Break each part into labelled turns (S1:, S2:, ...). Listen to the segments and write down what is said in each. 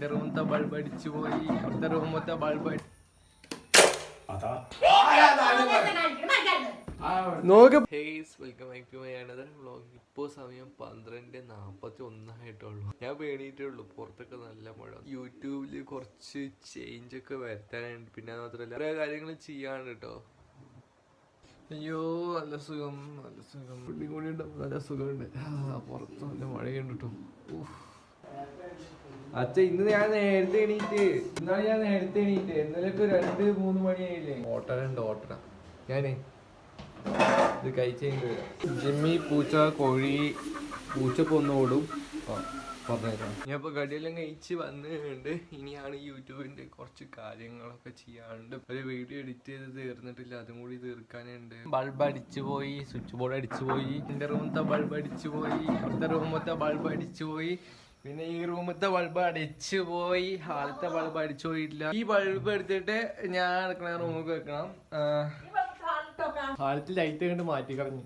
S1: എന്റെ റൂമത്തെ ബൾബ് അടിച്ചു പോയി, അവിടുത്തെ റൂമത്തെ ബൾബ് ഇപ്പോ സമയം 12:41 ആയിട്ടുള്ളൂ. ഞാൻ പേടിയിട്ടുള്ളൂ, പുറത്തൊക്കെ നല്ല മഴ. യൂട്യൂബില് കുറച്ച് ചേഞ്ച് ഒക്കെ വരുത്താനുണ്ട്, പിന്നെ മാത്രല്ല കുറെ കാര്യങ്ങൾ ചെയ്യാണ്ട് കേട്ടോ. അയ്യോ നല്ല സുഖം, നല്ല സുഖം, പുള്ളി കൂടി ഉണ്ടാവും, നല്ല സുഖമുണ്ട്. പുറത്ത് നല്ല മഴയുണ്ട് കേട്ടോ. അച്ഛ ഇന്ന് ഞാൻ നേരത്തെ എണീറ്റ്, ഇന്നാണ് ഞാൻ നേരത്തെ എണീറ്റ്. ഇന്നലെയൊക്കെ 2-3 മണിയായില്ലേ. ഓട്ടറ ഞാനേ ഇത് കഴിച്ചു. ജിമ്മി പൂച്ച കോഴി പൂച്ചപ്പ് ഒന്ന് ഓടും പറഞ്ഞേക്കാം. ഞാൻ ഇപ്പൊ കടിയെല്ലാം കഴിച്ച് വന്നിട്ടുണ്ട്. ഇനിയാണ് യൂട്യൂബിന്റെ കുറച്ച് കാര്യങ്ങളൊക്കെ ചെയ്യാനുണ്ട്. ഒരു വീഡിയോ എഡിറ്റ് ചെയ്ത് തീർന്നിട്ടില്ല, അതും കൂടി തീർക്കാനുണ്ട്. ബൾബ് അടിച്ചു പോയി, സ്വിച്ച് ബോർഡ് അടിച്ചു പോയി, എന്റെ റൂമത്തെ ബൾബ് അടിച്ചു പോയി, അവിടുത്തെ റൂമത്തെ ബൾബ് അടിച്ചു പോയി, പിന്നെ ഈ റൂമത്തെ ബൾബ് അടിച്ചു പോയി, ഹാളത്തെ ബൾബ് അടിച്ചു പോയിട്ടില്ല. ഈ ബൾബ് എടുത്തിട്ട് ഞാൻ എടുക്കണ റൂമിൽ വെക്കണം. ഹാളത്തിൽ ലൈറ്റ് കണ്ട് മാറ്റി കളഞ്ഞു.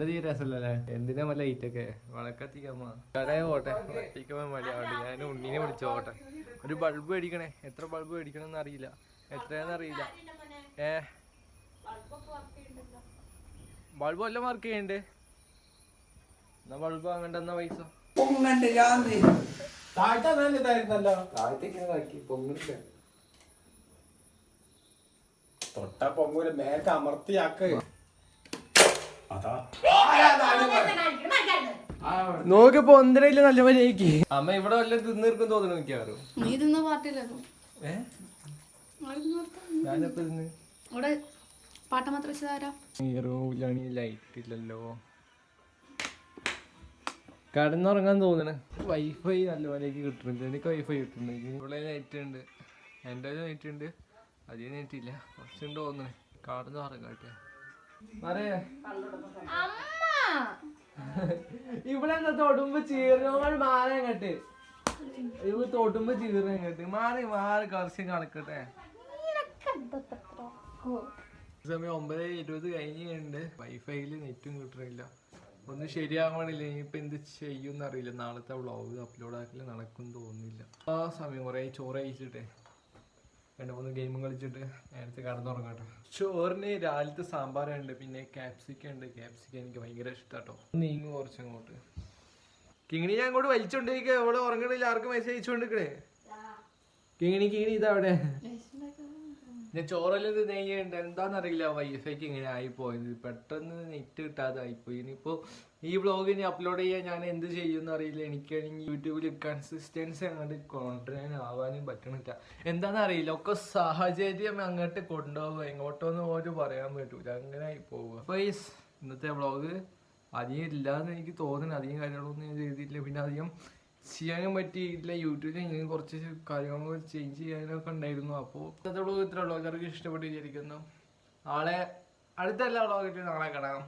S1: ഇതീ രസമല്ലേ, എന്തിനാ ലൈറ്റ് ഒക്കെ വളക്കത്തിക്കമ്മ കടയെ പോട്ടെ, കത്തിക്കാൻ മടിയാവട്ടെ. ഞാൻ ഉണ്ണീനെ വിളിച്ചോട്ടെ. ഒരു ബൾബ് മേടിക്കണേ. എത്ര ബൾബ് മേടിക്കണം എന്ന് അറിയില്ല, എത്രയാന്ന് അറിയില്ല. ബൾബ് വല്ല വർക്ക് ചെയ്യണ്ട്. എന്നാ ബൾബ് വാങ്ങണ്ടെന്ന പൈസ
S2: തൊട്ട പൊങ്ങൂല മേക്ക് അമർത്തിയാക്ക്.
S1: നോക്കിപ്പോ ഒന്നരയില്ല നല്ല മര്യാദക്ക്. അമ്മ ഇവിടെ വല്ല തിന്നീർക്കും തോന്നുന്നു. നോക്കിയാറും ലൈറ്റ് ഇല്ലല്ലോ, കടന്നുറങ്ങാൻ തോന്നണ. വൈഫൈ നല്ല മര്യാദക്ക് കിട്ടുന്നുണ്ട്. എനിക്ക് വൈഫൈ കിട്ടുന്നുണ്ട്. ഇവിടെ നെറ്റ് ഉണ്ട്, എൻ്റെ നെറ്റ് ഉണ്ട്, അധികം നെറ്റ് ഇല്ല, കുറച്ചുണ്ട് തോന്നണേ. കടന്നുറങ്ങട്ടെ. ഇവിടെ എന്താ തൊടുമ്പോ ചീർന്നോങ്ങൾ മാറങ്ങട്ട്, ഇവിടെ തൊടുമ്പോ ചീർന്നങ്ങട്ട് മാറി കുറച്ച് കണക്കട്ടെ. സമയം 9:20 കഴിഞ്ഞുണ്ട്. വൈഫൈയില് നെറ്റും കിട്ടണില്ല, ഒന്നും ശരിയാവണില്ല. ഇനിയിപ്പോ എന്ത് ചെയ്യുമെന്ന് അറിയില്ല. നാളത്തെ വ്ളോഗ് അപ്ലോഡ് ആക്കല് നടക്കും തോന്നുന്നില്ല. ആ സമയം കുറെ ചോറ് കഴിച്ചിട്ടേ 2-3 ഗെയിമും കളിച്ചിട്ട് നേരത്തെ കടന്നുറങ്ങാട്ടോ. ചോറിന് രാവിലത്തെ സാമ്പാറുണ്ട്, പിന്നെ ക്യാപ്സിക്കം ഉണ്ട്. ക്യാപ്സിക്കം എനിക്ക് ഭയങ്കര ഇഷ്ടാട്ടോ. നീങ്ങും കുറച്ചങ്ങോട്ട്. കിങ്ങിണി ഞാൻ അങ്ങോട്ട് വലിച്ചോണ്ടിരിക്കുക. അവള് ഉറങ്ങണില്ല, ആർക്കും മെസ്സേജ് അയച്ചുകൊണ്ടിരിക്കണേ. കിങ്ങിണി ഇതവിടെ ഞാൻ ചോറെല്ലാം ഇത് നെയ്യുണ്ട്. എന്താണെന്നറിയില്ല, വൈഫൈക്ക് ഇങ്ങനെ ആയിപ്പോയത്. പെട്ടെന്ന് നെറ്റ് കിട്ടാതെ ആയിപ്പോയി. ഇനിയിപ്പോ ഈ വ്ളോഗ് ഇനി അപ്ലോഡ് ചെയ്യാൻ ഞാൻ എന്ത് ചെയ്യുമെന്ന് അറിയില്ല. എനിക്കാണെങ്കിൽ യൂട്യൂബിൽ കൺസിസ്റ്റൻസി അങ്ങോട്ട് കൊണ്ടുവരാൻ ആവാനും പറ്റണില്ല. എന്താണെന്ന് അറിയില്ല, ഒക്കെ സാഹചര്യം അങ്ങോട്ട് കൊണ്ടുപോകുക. എങ്ങോട്ടോന്ന് പോലും പറയാൻ പറ്റൂല, അങ്ങനെ ആയി പോവുക. അപ്പൊ ഈ ഇന്നത്തെ വ്ളോഗ് അധികം ഇല്ലാന്ന് എനിക്ക് തോന്നുന്നു. അധികം കാര്യങ്ങളൊന്നും ഞാൻ ചെയ്തിട്ടില്ല, പിന്നെ അധികം ചെയ്യാനും പറ്റിയിട്ടില്ല. യൂട്യൂബിൽ ഇങ്ങനെ കുറച്ച് കാര്യങ്ങൾ ചേഞ്ച് ചെയ്യാനൊക്കെ ഉണ്ടായിരുന്നു. അപ്പോൾ ഇത്രയുള്ള എല്ലാവർക്കും ഇഷ്ടപ്പെട്ട് വിചാരിക്കുന്നു. നാളെ അടുത്ത എല്ലാ വ്ളോഗിലും നാളെ കാണാം.